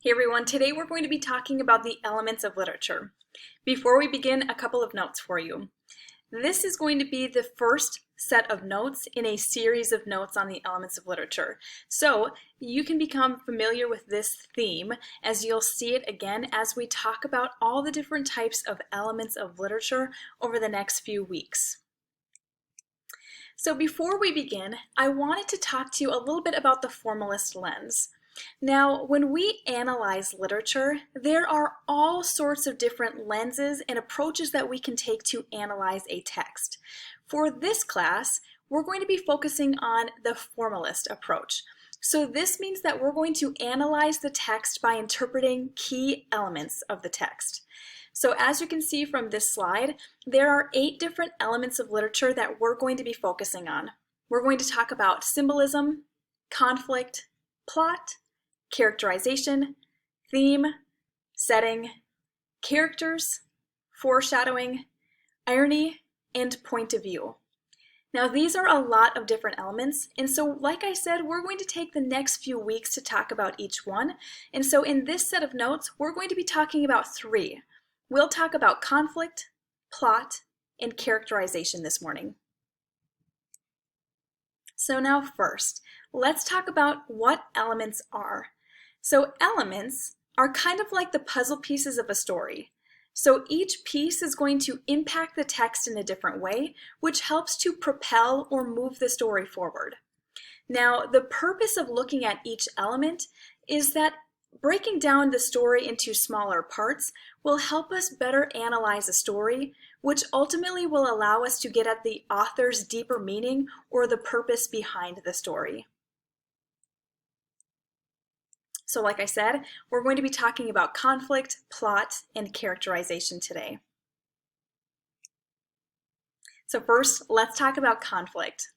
Hey everyone, today we're going to be talking about the elements of literature. Before we begin, a couple of notes for you. This is going to be the first set of notes in a series of notes on the elements of literature. So you can become familiar with this theme as you'll see it again as we talk about all the different types of elements of literature over the next few weeks. So before we begin, I wanted to talk to you a little bit about the formalist lens. Now, when we analyze literature, there are all sorts of different lenses and approaches that we can take to analyze a text. For this class, we're going to be focusing on the formalist approach. So this means that we're going to analyze the text by interpreting key elements of the text. So as you can see from this slide, there are 8 different elements of literature that we're going to be focusing on. We're going to talk about symbolism, conflict, plot, characterization, theme, setting, characters, foreshadowing, irony, and point of view. Now these are a lot of different elements, and so like I said, we're going to take the next few weeks to talk about each one. And so in this set of notes, we're going to be talking about 3. We'll talk about conflict, plot, and characterization this morning. So now first, let's talk about what elements are. So elements are kind of like the puzzle pieces of a story. So each piece is going to impact the text in a different way, which helps to propel or move the story forward. Now, the purpose of looking at each element is that breaking down the story into smaller parts will help us better analyze a story, which ultimately will allow us to get at the author's deeper meaning or the purpose behind the story. So like I said, we're going to be talking about conflict, plot, and characterization today. So first, let's talk about conflict.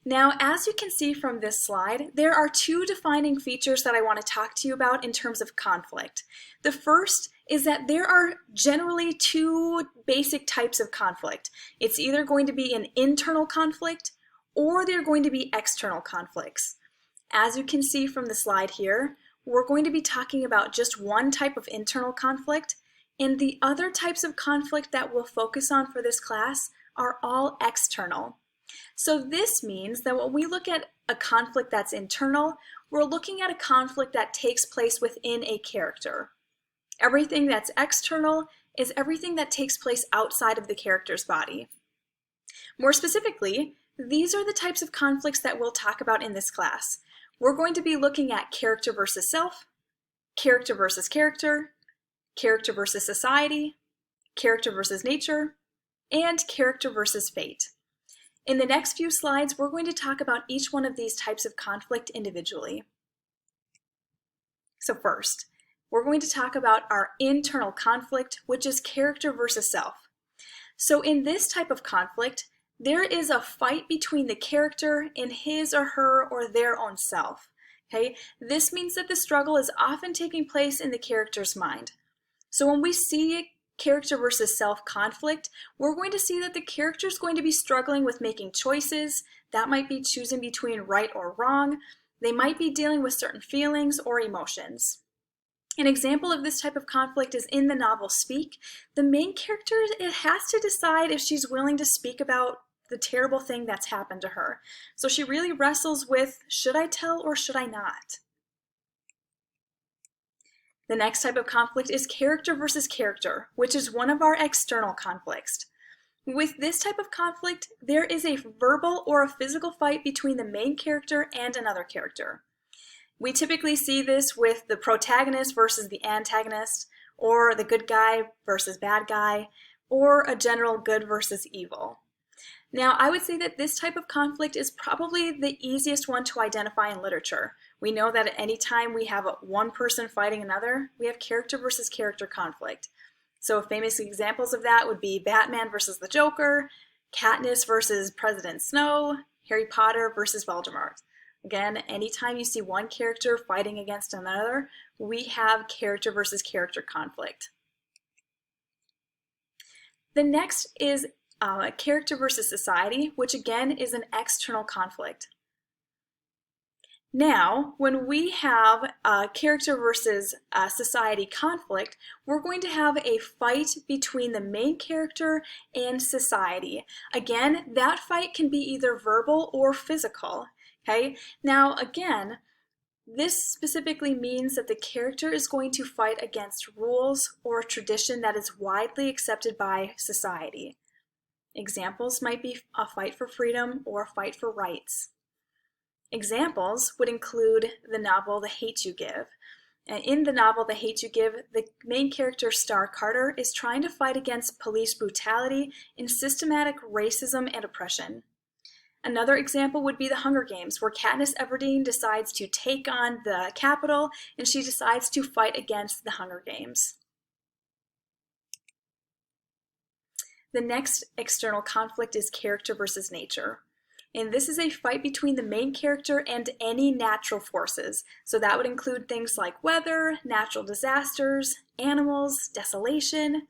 Now, as you can see from this slide, there are 2 defining features that I want to talk to you about in terms of conflict. The first is that there are generally 2 basic types of conflict. It's either going to be an internal conflict or they're going to be external conflicts. As you can see from the slide here, we're going to be talking about just one type of internal conflict, and the other types of conflict that we'll focus on for this class are all external. So this means that when we look at a conflict that's internal, we're looking at a conflict that takes place within a character. Everything that's external is everything that takes place outside of the character's body. More specifically, these are the types of conflicts that we'll talk about in this class. We're going to be looking at character versus self, character versus character, character versus society, character versus nature, and character versus fate. In the next few slides, we're going to talk about each one of these types of conflict individually. So first, we're going to talk about our internal conflict, which is character versus self. So in this type of conflict, there is a fight between the character and his or her or their own self. Okay? This means that the struggle is often taking place in the character's mind. So when we see character versus self conflict, we're going to see that the character is going to be struggling with making choices. That might be choosing between right or wrong. They might be dealing with certain feelings or emotions. An example of this type of conflict is in the novel Speak. The main character has to decide if she's willing to speak about the terrible thing that's happened to her. So she really wrestles with, should I tell or should I not? The next type of conflict is character versus character, which is one of our external conflicts. With this type of conflict, there is a verbal or a physical fight between the main character and another character. We typically see this with the protagonist versus the antagonist, or the good guy versus bad guy, or a general good versus evil. Now, I would say that this type of conflict is probably the easiest one to identify in literature. We know that at any time we have one person fighting another, we have character versus character conflict. So famous examples of that would be Batman versus the Joker, Katniss versus President Snow, Harry Potter versus Voldemort. Again, anytime you see one character fighting against another, we have character versus character conflict. The next is character versus society, which again is an external conflict. Now, when we have a character versus society conflict, we're going to have a fight between the main character and society. Again, that fight can be either verbal or physical. Okay? Now, again, this specifically means that the character is going to fight against rules or a tradition that is widely accepted by society. Examples might be a fight for freedom or a fight for rights. Examples would include the novel The Hate You Give. In the novel The Hate You Give, the main character, Star Carter, is trying to fight against police brutality and systematic racism and oppression. Another example would be The Hunger Games, where Katniss Everdeen decides to take on the Capitol and she decides to fight against the Hunger Games. The next external conflict is character versus nature. And this is a fight between the main character and any natural forces. So that would include things like weather, natural disasters, animals, desolation.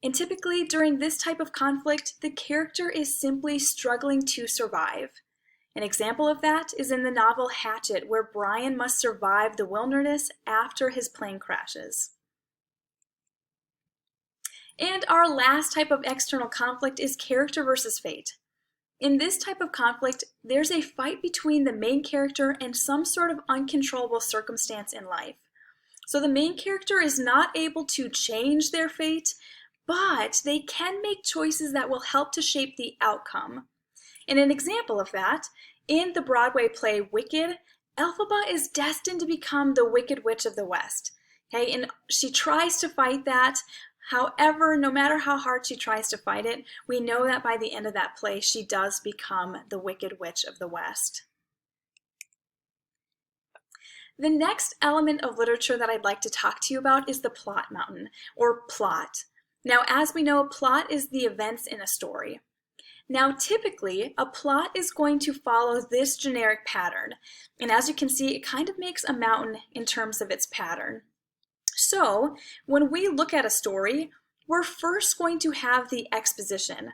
And typically during this type of conflict, the character is simply struggling to survive. An example of that is in the novel Hatchet, where Brian must survive the wilderness after his plane crashes. And our last type of external conflict is character versus fate. In this type of conflict, there's a fight between the main character and some sort of uncontrollable circumstance in life. So the main character is not able to change their fate, but they can make choices that will help to shape the outcome. And an example of that, in the Broadway play Wicked, Elphaba is destined to become the Wicked Witch of the West. Okay, and she tries to fight that. However, no matter how hard she tries to fight it, we know that by the end of that play, she does become the Wicked Witch of the West. The next element of literature that I'd like to talk to you about is the plot mountain, or plot. Now, as we know, plot is the events in a story. Now, typically, a plot is going to follow this generic pattern. And as you can see, it kind of makes a mountain in terms of its pattern. So, when we look at a story, we're first going to have the exposition.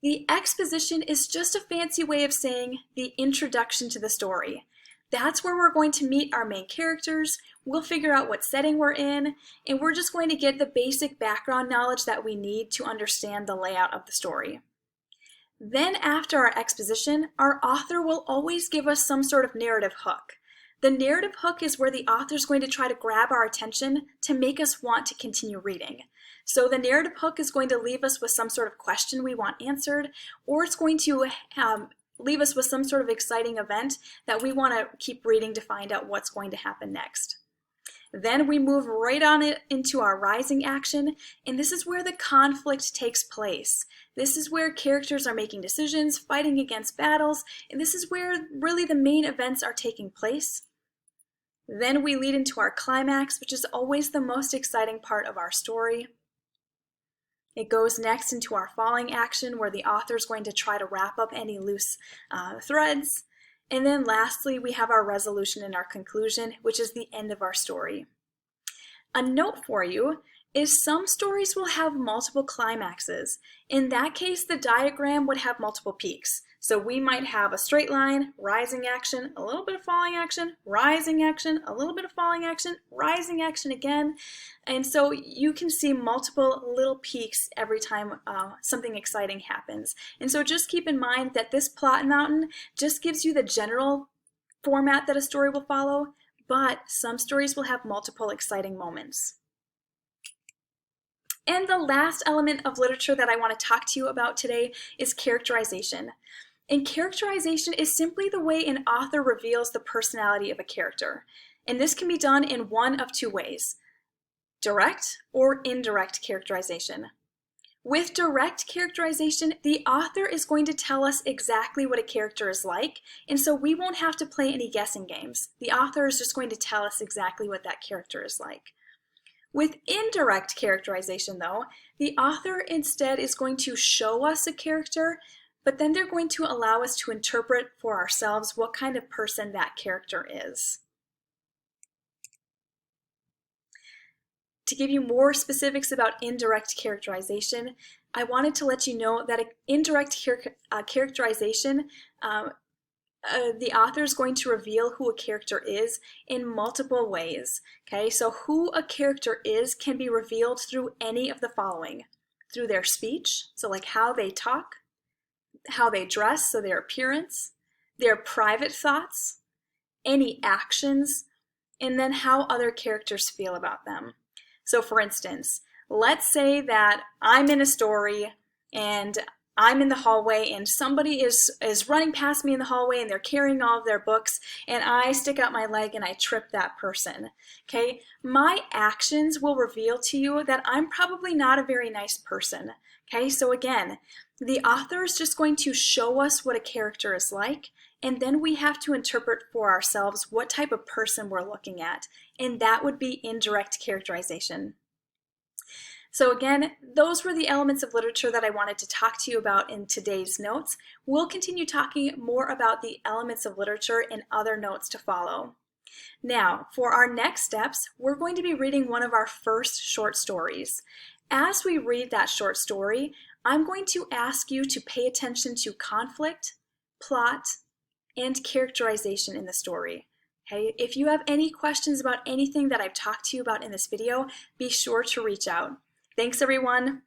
The exposition is just a fancy way of saying the introduction to the story. That's where we're going to meet our main characters, we'll figure out what setting we're in, and we're just going to get the basic background knowledge that we need to understand the layout of the story. Then after our exposition, our author will always give us some sort of narrative hook. The narrative hook is where the author is going to try to grab our attention to make us want to continue reading. So the narrative hook is going to leave us with some sort of question we want answered, or it's going to leave us with some sort of exciting event that we want to keep reading to find out what's going to happen next. Then we move right on into our rising action, and this is where the conflict takes place. This is where characters are making decisions, fighting against battles, and this is where really the main events are taking place. Then we lead into our climax, which is always the most exciting part of our story. It goes next into our falling action, where the author is going to try to wrap up any loose threads. And then lastly, we have our resolution and our conclusion, which is the end of our story. A note for you is some stories will have multiple climaxes. In that case, the diagram would have multiple peaks. So we might have a straight line, rising action, a little bit of falling action, rising action, a little bit of falling action, rising action again. And so you can see multiple little peaks every time something exciting happens. And so just keep in mind that this plot mountain just gives you the general format that a story will follow, but some stories will have multiple exciting moments. And the last element of literature that I want to talk to you about today is characterization. And characterization is simply the way an author reveals the personality of a character. And this can be done in one of two ways: direct or indirect characterization. With direct characterization, the author is going to tell us exactly what a character is like, and so we won't have to play any guessing games. The author is just going to tell us exactly what that character is like. With indirect characterization, though, the author instead is going to show us a character, but then they're going to allow us to interpret for ourselves what kind of person that character is. To give you more specifics about indirect characterization, I wanted to let you know that indirect characterization the author is going to reveal who a character is in multiple ways. Okay, so who a character is can be revealed through any of the following: through their speech, so like how they talk, how they dress, so their appearance, their private thoughts, any actions, and then how other characters feel about them. So for instance, let's say that I'm in a story and I'm in the hallway and somebody is running past me in the hallway and they're carrying all of their books, and I stick out my leg and I trip that person. Okay, my actions will reveal to you that I'm probably not a very nice person. Okay, so again, the author is just going to show us what a character is like, and then we have to interpret for ourselves what type of person we're looking at, and that would be indirect characterization. So again, those were the elements of literature that I wanted to talk to you about in today's notes. We'll continue talking more about the elements of literature in other notes to follow. Now, for our next steps, we're going to be reading one of our first short stories. As we read that short story, I'm going to ask you to pay attention to conflict, plot, and characterization in the story. Okay? If you have any questions about anything that I've talked to you about in this video, be sure to reach out. Thanks, everyone.